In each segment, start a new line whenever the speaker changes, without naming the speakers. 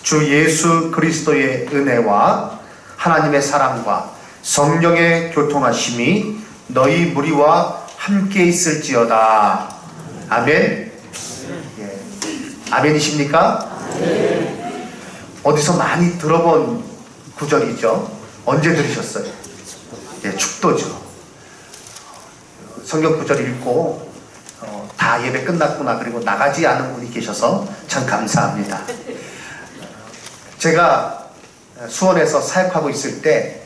주 예수 그리스도의 은혜와 하나님의 사랑과 성령의 교통하심이 너희 무리와 함께 있을지어다. 아멘. 예. 아멘이십니까? 어디서 많이 들어본 구절이죠. 언제 들으셨어요? 예, 축도죠. 성경 구절 읽고 다 예배 끝났구나, 그리고 나가지 않은 분이 계셔서 참 감사합니다. 제가 수원에서 사역하고 있을 때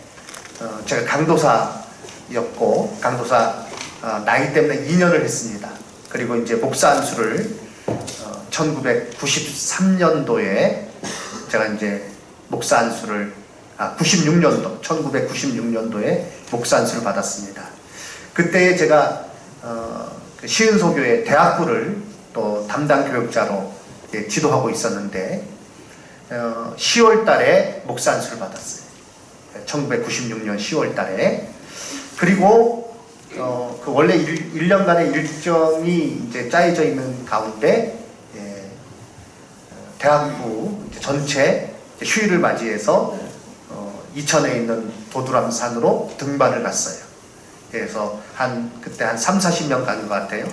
제가 강도사였고, 강도사 나이 때문에 2년을 했습니다. 그리고 이제 목사 안수를 1993년도에 제가 이제 목사 안수를 1996년도에 목사 안수를 받았습니다. 그때 제가 시은소교회 대학부를 또 담당 교육자로 지도하고 있었는데 10월 달에 목사 안수를 받았어요. 1996년 10월 달에. 그리고 그 원래 1년간의 일정이 이제 짜여져 있는 가운데 대학부 전체 휴일을 맞이해서 이천에 있는 도두람산으로 등반을 갔어요. 그래서 그때 한 30-40명 간 것 같아요.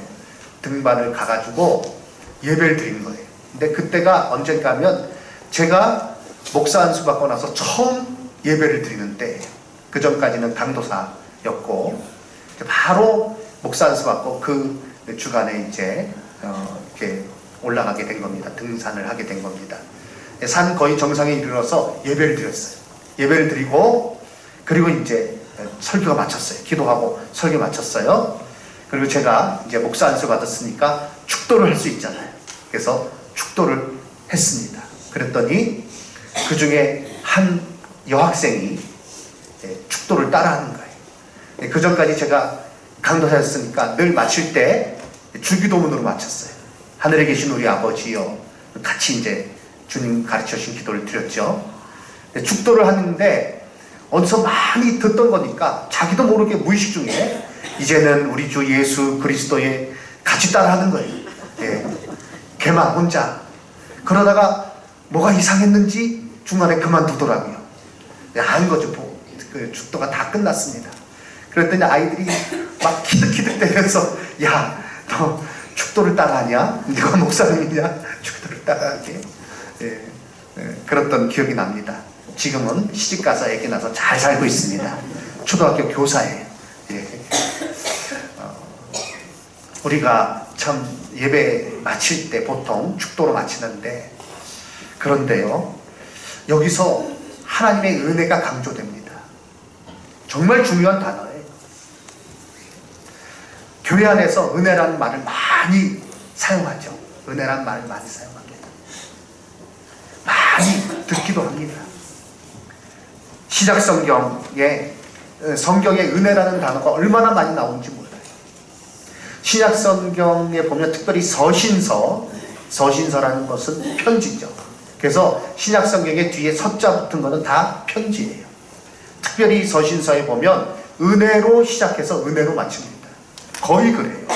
등반을 가가지고 예배를 드린 거예요. 근데 그때가 언젠가 하면 제가 목사 안수 받고 나서 처음 예배를 드리는 때예요. 그 전까지는 강도사였고, 바로 목사 안수 받고 그 주간에 이제 이렇게 올라가게 된 겁니다. 등산을 하게 된 겁니다. 산 거의 정상에 이르러서 예배를 드렸어요. 예배를 드리고, 그리고 이제 설교가 마쳤어요. 기도하고 설교 마쳤어요. 그리고 제가 이제 목사 안수 받았으니까 축도를 할 수 있잖아요. 그래서 축도를 했습니다. 그랬더니 그 중에 한 여학생이 축도를 따라하는 거예요. 그 전까지 제가 강도사였으니까 늘 마칠 때 주기도문으로 마쳤어요. 하늘에 계신 우리 아버지요. 같이 이제 주님 가르쳐 주신 기도를 드렸죠. 축도를 하는데 어디서 많이 듣던 거니까 자기도 모르게 무의식 중에 이제는 우리 주 예수 그리스도의 같이 따라하는 거예요. 예. 걔만 혼자. 그러다가 뭐가 이상했는지 중간에 그만두더라고요. 한 거죠. 그 축도가 다 끝났습니다. 그랬더니 아이들이 막 키득키득대면서, 야, 너 축도를 따라하냐? 네가 목사님이냐? 축도를 따라하게. 예. 그랬던 기억이 납니다. 지금은 시집가서 애기 낳아서 잘 살고 있습니다. 초등학교 교사예요. 예. 우리가 참 예배 마칠 때 보통 축도로 마치는데, 그런데요, 여기서 하나님의 은혜가 강조됩니다. 정말 중요한 단어예요. 교회 안에서 은혜라는 말을 많이 사용하죠. 은혜라는 말을 많이 사용합니다. 많이 듣기도 합니다. 시작 성경에 은혜라는 단어가 얼마나 많이 나오는지 몰라요. 신약 성경에 보면 특별히 서신서라는 것은 편지죠. 그래서 신약 성경의 뒤에 서자 붙은 것은 다 편지예요. 특별히 서신서에 보면 은혜로 시작해서 은혜로 마칩니다. 거의 그래요.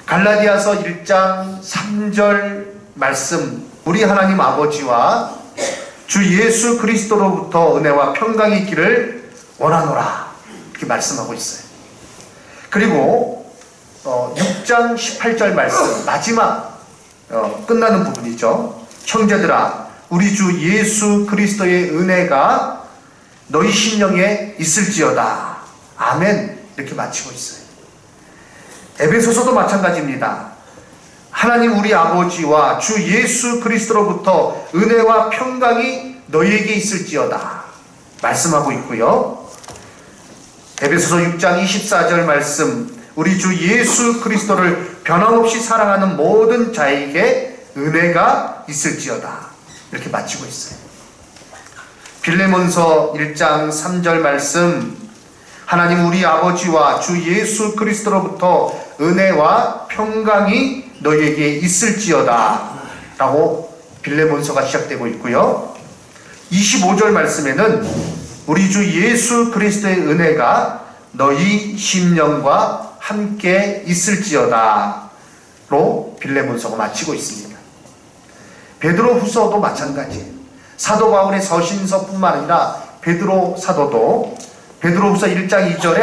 갈라디아서 1장 3절 말씀, 우리 하나님 아버지와 주 예수 그리스도로부터 은혜와 평강이 있기를 원하노라, 이렇게 말씀하고 있어요. 그리고 6장 18절 말씀, 마지막 끝나는 부분이죠. 형제들아, 우리 주 예수 그리스도의 은혜가 너희 심령에 있을지어다. 아멘. 이렇게 마치고 있어요. 에베소서도 마찬가지입니다. 하나님 우리 아버지와 주 예수 그리스도로부터 은혜와 평강이 너희에게 있을지어다 말씀하고 있고요. 에베소서 6장 24절 말씀, 우리 주 예수 그리스도를 변함없이 사랑하는 모든 자에게 은혜가 있을지어다 이렇게 마치고 있어요. 빌레몬서 1장 3절 말씀, 하나님 우리 아버지와 주 예수 그리스도로부터 은혜와 평강이 너희에게 있을지어다 라고 빌레몬서가 시작되고 있고요. 25절 말씀에는 우리 주 예수 그리스도의 은혜가 너희 심령과 함께 있을지어다 로 빌레몬서가 마치고 있습니다. 베드로후서도 마찬가지예요. 사도 바울의 서신서뿐만 아니라 베드로 사도도 베드로후서 1장 2절에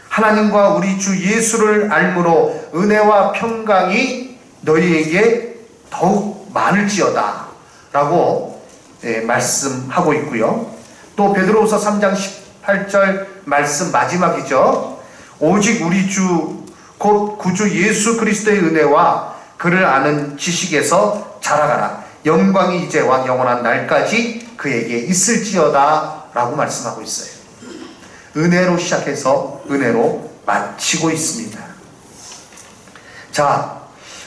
하나님과 우리 주 예수를 알므로 은혜와 평강이 너희에게 더욱 많을지어다 라고 말씀하고 있고요. 또 베드로후서 3장 18절 말씀 마지막이죠. 오직 우리 주 곧 구주 예수 그리스도의 은혜와 그를 아는 지식에서 자라가라. 영광이 이제와 영원한 날까지 그에게 있을지어다 라고 말씀하고 있어요. 은혜로 시작해서 은혜로 마치고 있습니다. 자,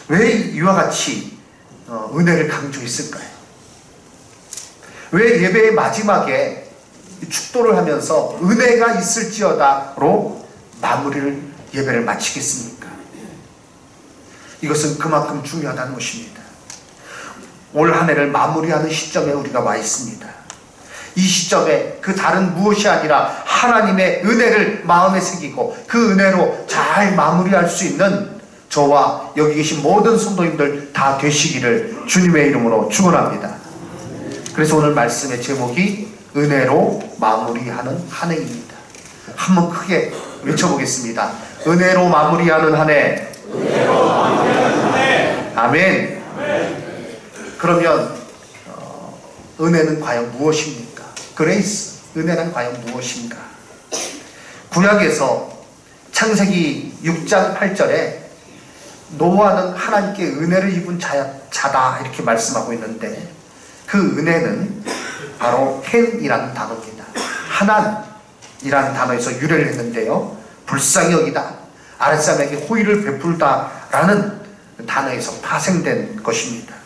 왜 이와 같이 은혜를 강조했을까요? 왜 예배의 마지막에 축도를 하면서 은혜가 있을지어다로 마무리를 예배를 마치겠습니까? 이것은 그만큼 중요하다는 것입니다. 올 한 해를 마무리하는 시점에 우리가 와 있습니다. 이 시점에 그 다른 무엇이 아니라 하나님의 은혜를 마음에 새기고 그 은혜로 잘 마무리할 수 있는 저와 여기 계신 모든 성도님들 다 되시기를 주님의 이름으로 축원합니다. 그래서 오늘 말씀의 제목이 은혜로 마무리하는 한 해입니다. 한번 크게 외쳐보겠습니다. 은혜로 마무리하는 한 해. 아멘. 그러면 은혜는 과연 무엇입니까? 그레이스, 은혜는 과연 무엇인가? 구약에서 창세기 6장 8절에 노아는 하나님께 은혜를 입은 자다 이렇게 말씀하고 있는데 그 은혜는 바로 헨이라는 단어입니다. 하나님이라는 단어에서 유래를 했는데요. 불쌍히 여기다, 아랫사람에게 호의를 베풀다라는 단어에서 파생된 것입니다.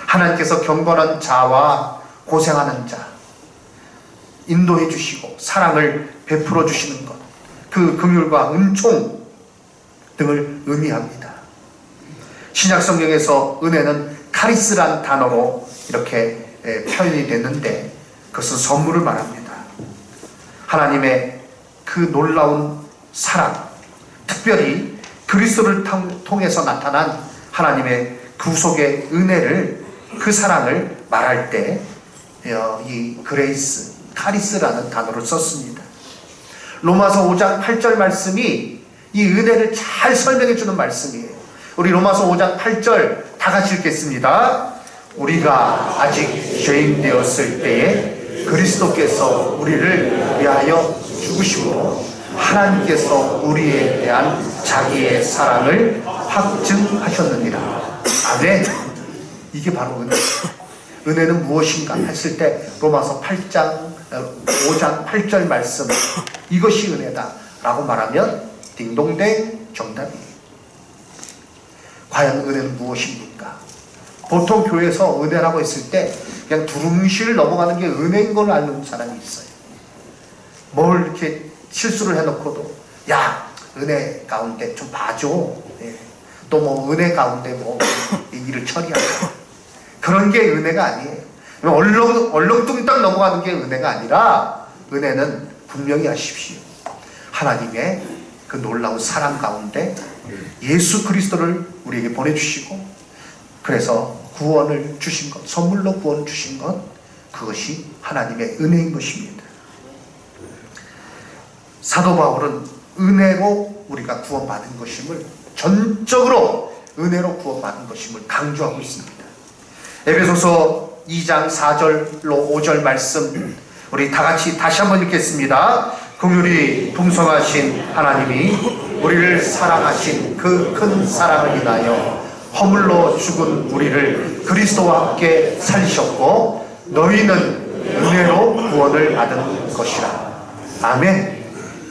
하나님께서 경건한 자와 고생하는 자 인도해 주시고 사랑을 베풀어 주시는 것, 그 긍휼과 은총 등을 의미합니다. 신약 성경에서 은혜는 카리스라는 단어로 이렇게 표현이 됐는데 그것은 선물을 말합니다. 하나님의 그 놀라운 사랑, 특별히 그리스도를 통해서 나타난 하나님의 구속의 은혜를, 그 사랑을 말할 때 이 그레이스, 카리스라는 단어를 썼습니다. 로마서 5장 8절 말씀이 이 은혜를 잘 설명해 주는 말씀이에요. 우리 로마서 5장 8절 다 같이 읽겠습니다. 우리가 아직 죄인 되었을 때에 그리스도께서 우리를 위하여 죽으심으로 하나님께서 우리에 대한 자기의 사랑을 확증하셨느니라. 아멘. 이게 바로 은혜. 은혜는 무엇인가 했을 때 로마서 5장 8절 말씀, 이것이 은혜다 라고 말하면 딩동댕 정답이에요. 과연 은혜는 무엇입니까? 보통 교회에서 은혜라고 했을 때 그냥 두rum실 넘어가는 게 은혜인 걸 아는 사람이 있어요. 뭘 이렇게 실수를 해놓고도 야, 은혜 가운데 좀 봐줘. 또 뭐 은혜 가운데 뭐 일을 처리하고, 그런 게 은혜가 아니에요. 얼렁뚱땅 넘어가는 게 은혜가 아니라, 은혜는 분명히 아십시오. 하나님의 그 놀라운 사랑 가운데 예수 그리스도를 우리에게 보내주시고, 그래서 구원을 주신 것, 선물로 구원을 주신 것, 그것이 하나님의 은혜인 것입니다. 사도 바울은 은혜로 우리가 구원받은 것임을, 전적으로 은혜로 구원받은 것임을 강조하고 있습니다. 에베소서 2장 4절로 5절 말씀 우리 다같이 다시 한번 읽겠습니다. 긍휼이 풍성하신 하나님이 우리를 사랑하신 그 큰 사랑을 인하여 허물로 죽은 우리를 그리스도와 함께 살리셨고 너희는 은혜로 구원을 받은 것이라. 아멘.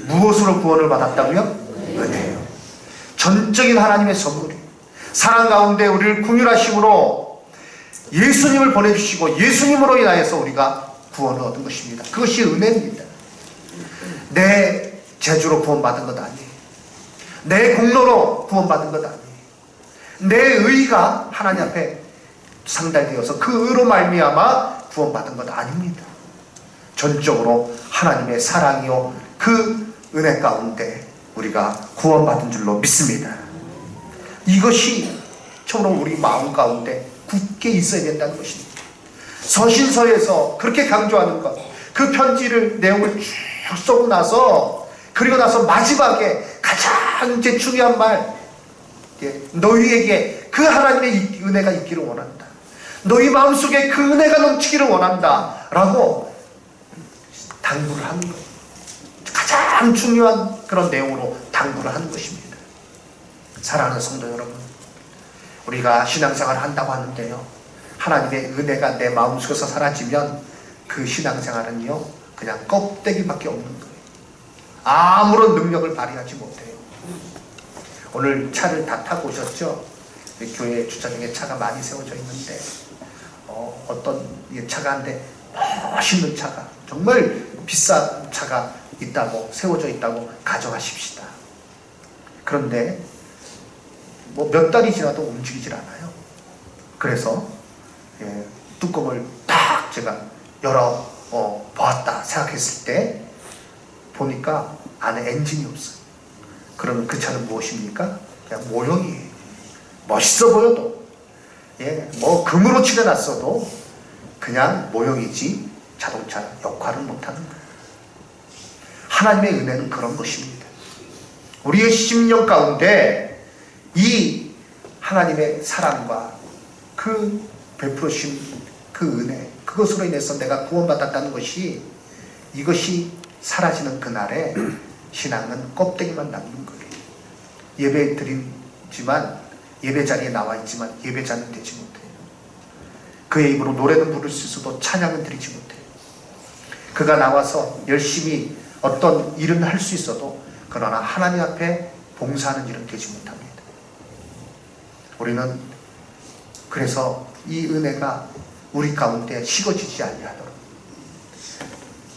무엇으로 구원을 받았다고요? 은혜요. 전적인 하나님의 선물이에요. 사랑 가운데 우리를 긍휼하심으로 예수님을 보내주시고 예수님으로 인하여서 우리가 구원을 얻은 것입니다. 그것이 은혜입니다. 내 재주로 구원받은 것 아니에요. 내 공로로 구원받은 것 아니에요. 내 의가 하나님 앞에 상달되어서 그 의로 말미암아 구원받은 것 아닙니다. 전적으로 하나님의 사랑이요 그 은혜 가운데 우리가 구원받은 줄로 믿습니다. 이것이 처음으로 우리 마음 가운데 굳게 있어야 된다는 것입니다. 서신서에서 그렇게 강조하는 것, 그 편지를 내용을 쭉 쓰고 나서, 그리고 나서 마지막에 가장 이제 중요한 말, 너희에게 그 하나님의 은혜가 있기를 원한다, 너희 마음속에 그 은혜가 넘치기를 원한다 라고 당부를 하는 거예요. 가장 중요한 그런 내용으로 당부를 하는 것입니다. 사랑하는 성도 여러분, 우리가 신앙생활을 한다고 하는데요, 하나님의 은혜가 내 마음속에서 사라지면 그 신앙생활은요 그냥 껍데기밖에 없는 거예요. 아무런 능력을 발휘하지 못해요. 오늘 차를 다 타고 오셨죠? 교회 주차장에 차가 많이 세워져 있는데 어떤 차가 한데 멋있는 차가, 정말 비싼 차가 있다고, 세워져 있다고 가정하십시다. 그런데 뭐 몇 달이 지나도 움직이질 않아요. 그래서 뚜껑을 딱 제가 열어 보았다 생각했을 때 보니까 안에 엔진이 없어요. 그러면 그 차는 무엇입니까? 그냥 모형이에요. 멋있어 보여도, 뭐 금으로 칠해놨어도 그냥 모형이지 자동차 역할을 못하는 거예요. 하나님의 은혜는 그런 것입니다. 우리의 심령 가운데 이 하나님의 사랑과 그 베풀으신 그 은혜, 그것으로 인해서 내가 구원받았다는 것이, 이것이 사라지는 그날에 신앙은 껍데기만 남는 거예요. 예배 드리지만, 예배 자리에 나와 있지만 예배자는 되지 못해요. 그의 입으로 노래는 부를 수 있어도 찬양은 드리지 못해요. 그가 나와서 열심히 어떤 일은 할 수 있어도 그러나 하나님 앞에 봉사하는 일은 되지 못합니다. 우리는 그래서 이 은혜가 우리 가운데 식어지지 아니하도록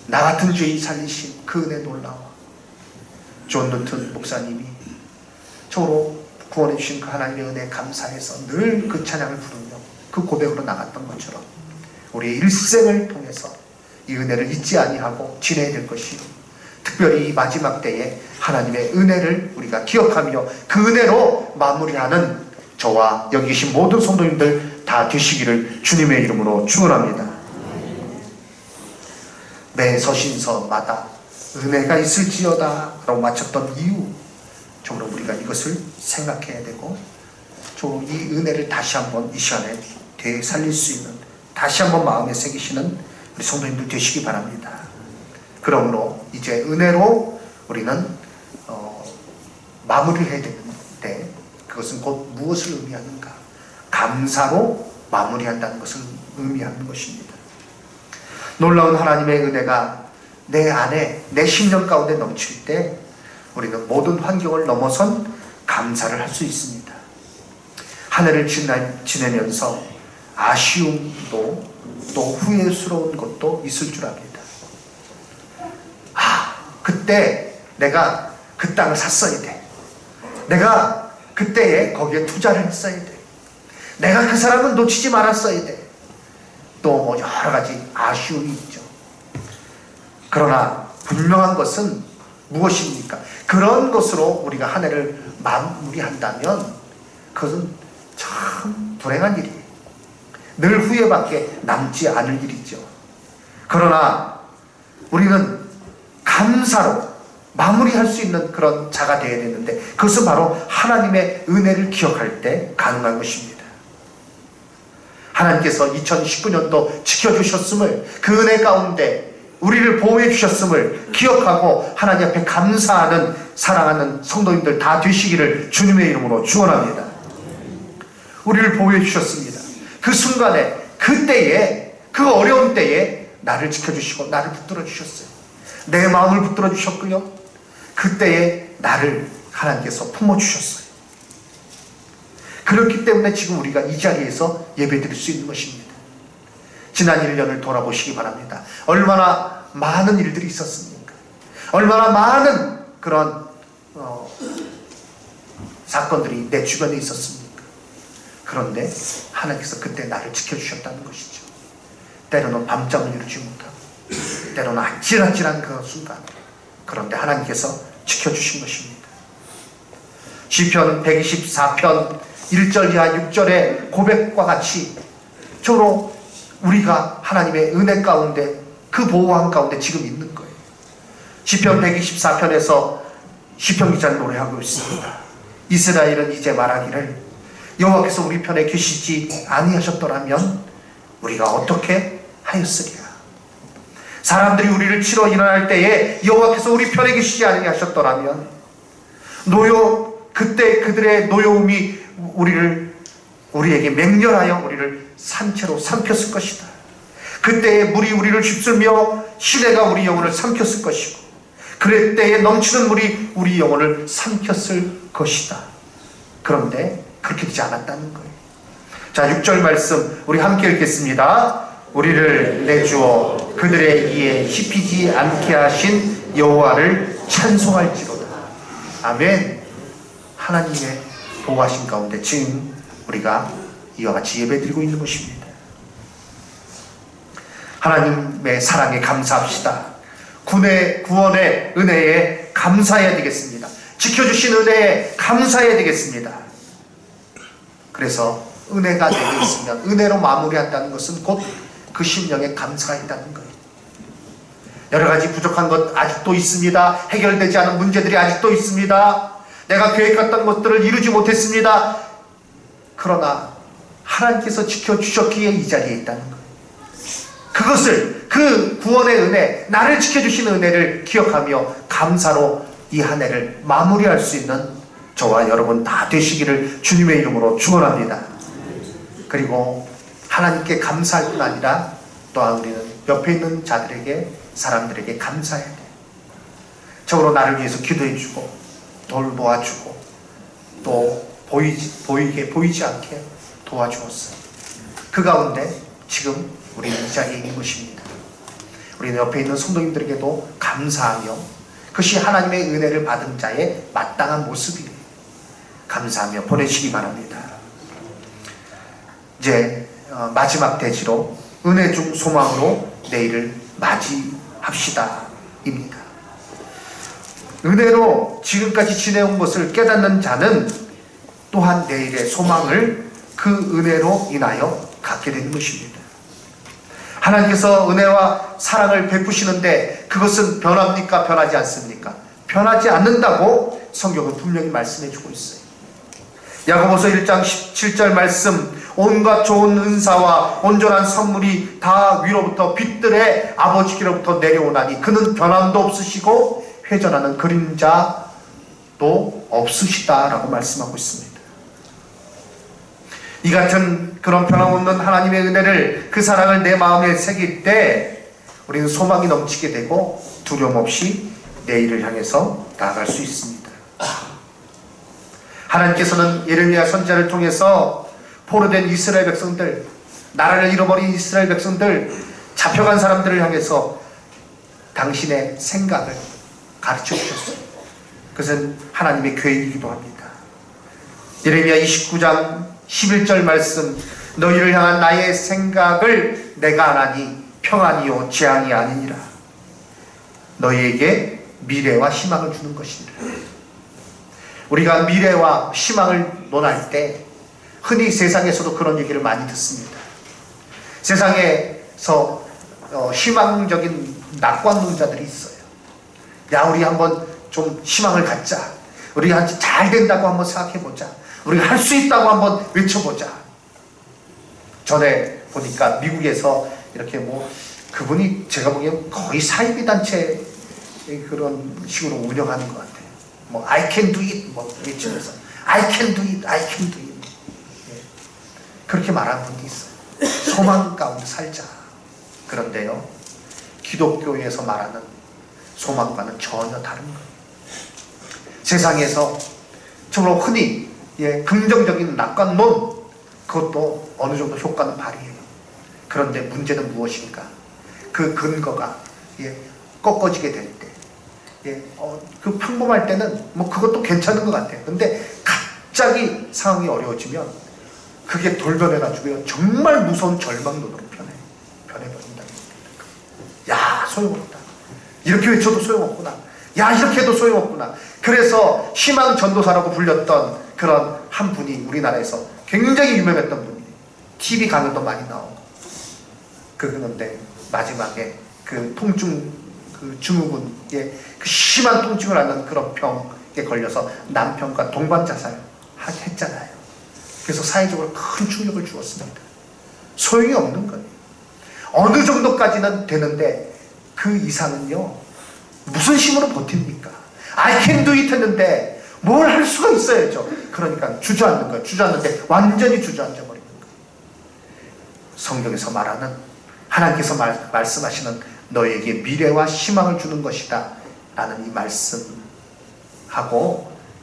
나 같은 죄인 살리신 그 은혜 놀라워. 존 루튼 목사님이 저로 구원해 주신 그 하나님의 은혜에 감사해서 늘 그 찬양을 부르며 그 고백으로 나갔던 것처럼 우리의 일생을 통해서 이 은혜를 잊지 아니하고 지내야 될 것이요, 특별히 이 마지막 때에 하나님의 은혜를 우리가 기억하며 그 은혜로 마무리하는 저와 여기 계신 모든 성도님들 다 되시기를 주님의 이름으로 축원합니다. 매 서신서마다 은혜가 있을지어다 라고 마쳤던 이유, 정말 우리가 이것을 생각해야 되고, 이 은혜를 다시 한번 이 시간에 되살릴 수 있는, 다시 한번 마음에 새기시는 우리 성도님들 되시기 바랍니다. 그러므로 이제 은혜로 우리는 마무리를 해야 되는데, 그것은 곧 무엇을 의미하는가? 감사로 마무리한다는 것을 의미하는 것입니다. 놀라운 하나님의 은혜가 내 안에, 내 심령 가운데 넘칠 때 우리는 모든 환경을 넘어선 감사를 할 수 있습니다. 한 해를 지내면서 아쉬움도 또 후회스러운 것도 있을 줄 압니다. 그때 내가 그 땅을 샀어야 돼. 내가 그때에 거기에 투자를 했어야 돼. 내가 그 사람은 놓치지 말았어야 돼. 또 뭐 여러 가지 아쉬움이 있죠. 그러나 분명한 것은 무엇입니까? 그런 것으로 우리가 한 해를 마무리한다면 그것은 참 불행한 일이에요. 늘 후회밖에 남지 않을 일이죠. 그러나 우리는 감사로 마무리할 수 있는 그런 자가 되어야 되는데, 그것은 바로 하나님의 은혜를 기억할 때 가능한 것입니다. 하나님께서 2019년도 지켜주셨음을, 그 은혜 가운데 우리를 보호해 주셨음을 기억하고 하나님 앞에 감사하는, 사랑하는 성도님들 다 되시기를 주님의 이름으로 축원합니다. 우리를 보호해 주셨습니다. 그 순간에, 그때에, 그 어려운 때에 나를 지켜주시고 나를 붙들어 주셨어요. 내 마음을 붙들어 주셨고요, 그때에 나를 하나님께서 품어주셨어요. 그렇기 때문에 지금 우리가 이 자리에서 예배드릴 수 있는 것입니다. 지난 1년을 돌아보시기 바랍니다. 얼마나 많은 일들이 있었습니까? 얼마나 많은 그런 사건들이 내 주변에 있었습니까? 그런데 하나님께서 그때 나를 지켜주셨다는 것이죠. 때로는 밤잠을 이루지 못하고, 때로는 아찔아찔한 그 순간, 그런데 하나님께서 지켜주신 것입니다. 시편 124편 1절 이하 6절의 고백과 같이 저로 우리가 하나님의 은혜 가운데 그 보호함 가운데 지금 있는 거예요. 시편 124편에서 시편 기자는 노래하고 있습니다. 이스라엘은 이제 말하기를 여호와께서 우리 편에 계시지 아니하셨더라면 우리가 어떻게 하였으리야. 사람들이 우리를 치러 일어날 때에 여호와께서 우리 편에 계시지 아니하셨더라면 그때 그들의 노여움이 우리에게 맹렬하여 우리를 산채로 삼켰을 것이다. 그때에 물이 우리를 휩쓸며 시내가 우리 영혼을 삼켰을 것이고 그때에 넘치는 물이 우리 영혼을 삼켰을 것이다. 그런데 그렇게 되지 않았다는 거예요. 자, 6절 말씀 우리 함께 읽겠습니다. 우리를 내주어 그들의 이에 씹히지 않게 하신 여호와를 찬송할지로다. 아멘. 하나님의 보호하신 가운데 지금 우리가 이와 같이 예배드리고 있는 것입니다. 하나님의 사랑에 감사합시다. 구원의 은혜에 감사해야 되겠습니다. 지켜주신 은혜에 감사해야 되겠습니다. 그래서 은혜가 내게 있으면 은혜로 마무리한다는 것은 곧 그 심령에 감사가 있다는 거예요. 여러 가지 부족한 것 아직도 있습니다. 해결되지 않은 문제들이 아직도 있습니다. 내가 계획했던 것들을 이루지 못했습니다. 그러나 하나님께서 지켜주셨기에 이 자리에 있다는 거예요. 그것을 그 구원의 은혜, 나를 지켜주신 은혜를 기억하며 감사로 이 한 해를 마무리할 수 있는 저와 여러분 다 되시기를 주님의 이름으로 축원합니다. 그리고 하나님께 감사할 뿐 아니라 또한 우리는 옆에 있는 자들에게, 사람들에게 감사해야 돼. 적으로 나를 위해서 기도해주고 돌보아주고 또 보이지 않게 도와주었어요. 그 가운데 지금 우리는 이 자리에 있는 것입니다. 우리는 옆에 있는 성도님들에게도 감사하며 그것이 하나님의 은혜를 받은 자의 마땅한 모습이에요. 감사하며 보내시기 바랍니다. 이제 마지막 대지로 은혜 중 소망으로 내일을 맞이합시다 입니다. 은혜로 지금까지 지내온 것을 깨닫는 자는 또한 내일의 소망을 그 은혜로 인하여 갖게 되는 것입니다. 하나님께서 은혜와 사랑을 베푸시는데 그것은 변합니까? 변하지 않습니까? 변하지 않는다고 성경은 분명히 말씀해 주고 있어요. 야고보서 1장 17절 말씀, 온갖 좋은 은사와 온전한 선물이 다 위로부터 빛들의 아버지께로부터 내려오나니 그는 변함도 없으시고 회전하는 그림자도 없으시다라고 말씀하고 있습니다. 이 같은 그런 변함없는 하나님의 은혜를, 그 사랑을 내 마음에 새길 때 우리는 소망이 넘치게 되고 두려움 없이 내일을 향해서 나아갈 수 있습니다. 하나님께서는 예레미야 선지자를 통해서 포로된 이스라엘 백성들, 나라를 잃어버린 이스라엘 백성들, 잡혀간 사람들을 향해서 당신의 생각을 가르쳐 주셨어요. 그것은 하나님의 계획이기도 합니다. 예레미야 29장 11절 말씀, 너희를 향한 나의 생각을 내가 아나니 평안이요 재앙이 아니니라. 너희에게 미래와 희망을 주는 것이니라. 우리가 미래와 희망을 논할 때 흔히 세상에서도 그런 얘기를 많이 듣습니다. 세상에서 희망적인 낙관론자들이 있어요. 야, 우리 한번 좀 희망을 갖자. 우리가 잘 된다고 한번 생각해보자. 우리가 할 수 있다고 한번 외쳐보자. 전에 보니까 미국에서 이렇게 그분이 제가 보기엔 거의 사이비 단체 그런 식으로 운영하는 것 같아요. I can do it 외치면서 I can do it, I can do it. 그렇게 말하는 분이 있어요. 소망 가운데 살자. 그런데요, 기독교에서 말하는 소망과는 전혀 다른 거예요. 세상에서 정말 흔히 긍정적인 낙관론, 그것도 어느 정도 효과는 발휘해요. 그런데 문제는 무엇인가? 그 근거가 꺾어지게 될 때, 그 평범할 때는 그것도 괜찮은 것 같아요. 근데 갑자기 상황이 어려워지면 그게 돌변해가지고요, 정말 무서운 절망론으로 변해버린다. 야, 소용없다. 이렇게 외쳐도 소용없구나. 야, 이렇게 해도 소용없구나. 그래서 희망 전도사라고 불렸던 그런 한 분이 우리나라에서 굉장히 유명했던 분이에요. TV 강연도 많이 나오고. 그런데 마지막에 그 통증, 그 증후군에 그 심한 통증을 앓는 그런 병에 걸려서 남편과 동반자살 했잖아요. 그래서 사회적으로 큰 충격을 주었습니다. 소용이 없는 거예요. 어느 정도까지는 되는데 그 이상은요, 무슨 힘으로 버팁니까? I can do it 했는데 뭘 할 수가 있어야죠. 그러니까 주저앉는 거예요. 주저앉는데 완전히 주저앉아 버리는 거예요. 성경에서 말하는, 하나님께서 말씀하시는 너에게 미래와 희망을 주는 것이다 라는 이 말씀하고,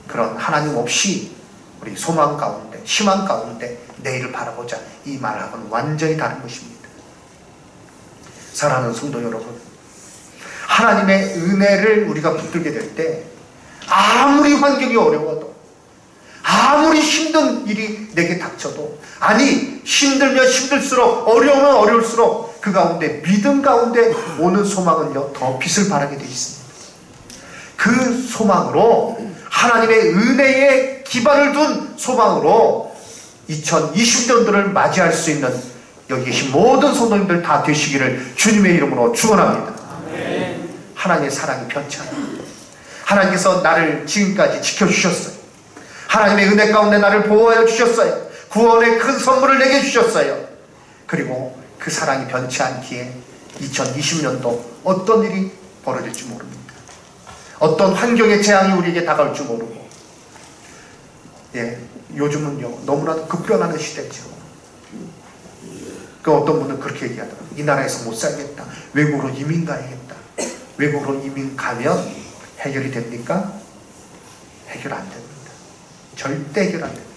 그런 하나님 없이 우리 소망 가운데, 희망 가운데 내일을 바라보자, 이 말하고는 완전히 다른 것입니다. 사랑하는 성도 여러분, 하나님의 은혜를 우리가 붙들게 될 때 아무리 환경이 어려워도, 아무리 힘든 일이 내게 닥쳐도, 아니 힘들면 힘들수록, 어려우면 어려울수록 그 가운데, 믿음 가운데 오는 소망은요 더 빛을 발하게 되어 있습니다. 그 소망으로, 하나님의 은혜에 기반을 둔 소망으로 2020년도를 맞이할 수 있는 여기 계신 모든 성도님들 다 되시기를 주님의 이름으로 축원합니다. 하나님의 사랑이 변치 않아요. 하나님께서 나를 지금까지 지켜주셨어요. 하나님의 은혜 가운데 나를 보호하여 주셨어요. 구원의 큰 선물을 내게 주셨어요. 그리고 그 사랑이 변치 않기에 2020년도 어떤 일이 벌어질지 모릅니다. 어떤 환경의 재앙이 우리에게 다가올 줄 모르고, 요즘은요 너무나도 급변하는 시대죠. 그 어떤 분은 그렇게 얘기하더라고요. 이 나라에서 못 살겠다, 외국으로 이민 가야겠다. 외국으로 이민 가면 해결이 됩니까? 해결 안 됩니다. 절대 해결 안 됩니다.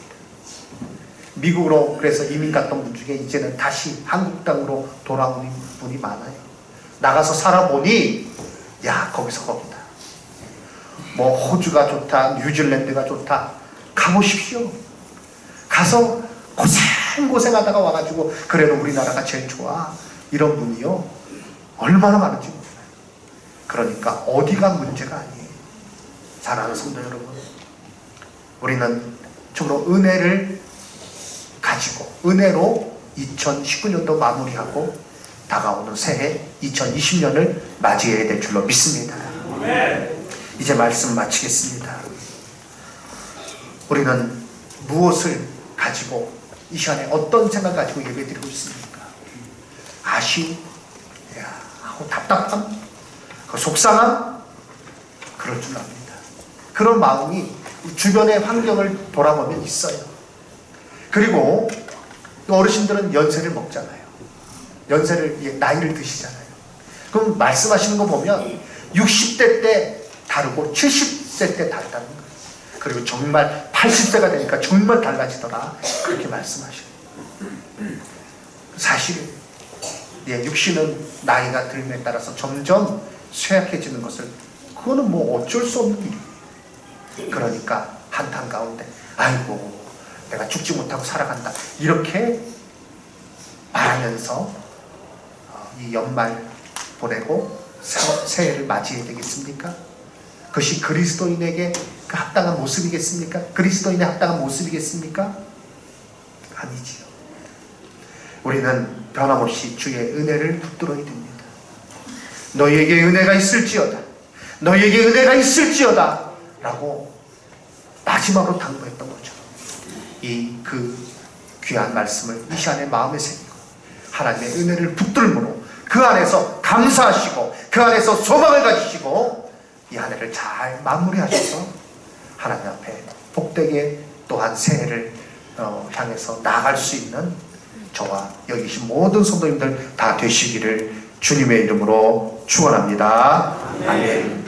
미국으로 그래서 이민 갔던 분 중에 이제는 다시 한국 땅으로 돌아오는 분이 많아요. 나가서 살아보니, 야, 거기서 거기다. 뭐 호주가 좋다, 뉴질랜드가 좋다, 가보십시오. 가서 고생하다가 와가지고 그래도 우리나라가 제일 좋아, 이런 분이요 얼마나 많은지 몰라요. 그러니까 어디가 문제가 아니에요. 사랑하는 성도 여러분, 우리는 정말 은혜를 가지고, 은혜로 2019년도 마무리하고 다가오는 새해 2020년을 맞이해야 될 줄로 믿습니다. 이제 말씀 마치겠습니다. 우리는 무엇을 가지고 이 시간에 어떤 생각 가지고 예배드리고 있습니까? 아쉬움, 답답함, 속상함, 그럴 줄 압니다. 그런 마음이 주변의 환경을 돌아보면 있어요. 그리고 어르신들은 연세를 먹잖아요. 연세를, 나이를 드시잖아요. 그럼 말씀하시는 거 보면 60대 때 다르고 70세 때 다르다는 거예요. 그리고 정말 80세가 되니까 정말 달라지더라, 그렇게 말씀하셔요. 사실 육신은 나이가 들음에 따라서 점점 쇠약해지는 것을, 그거는 뭐 어쩔 수 없는 일이에요. 그러니까 한탄 가운데 아이고 내가 죽지 못하고 살아간다, 이렇게 말하면서 이 연말 보내고 새해를 맞이해야 되겠습니까? 그것이 그리스도인에게 그 합당한 모습이겠습니까? 그리스도인의 합당한 모습이겠습니까? 아니지요. 우리는 변함없이 주의 은혜를 붙들어야 됩니다. 너희에게 은혜가 있을지어다, 너희에게 은혜가 있을지어다 라고 마지막으로 당부했던 거죠. 그 귀한 말씀을 이 시간에 마음에 새기고 하나님의 은혜를 붙들므로 그 안에서 감사하시고, 그 안에서 소망을 가지시고 이 한 해를 잘 마무리하셔서 하나님 앞에 복되게 또한 새해를 향해서 나아갈 수 있는 저와 여기 계신 모든 성도님들 다 되시기를 주님의 이름으로 축원합니다. 아멘.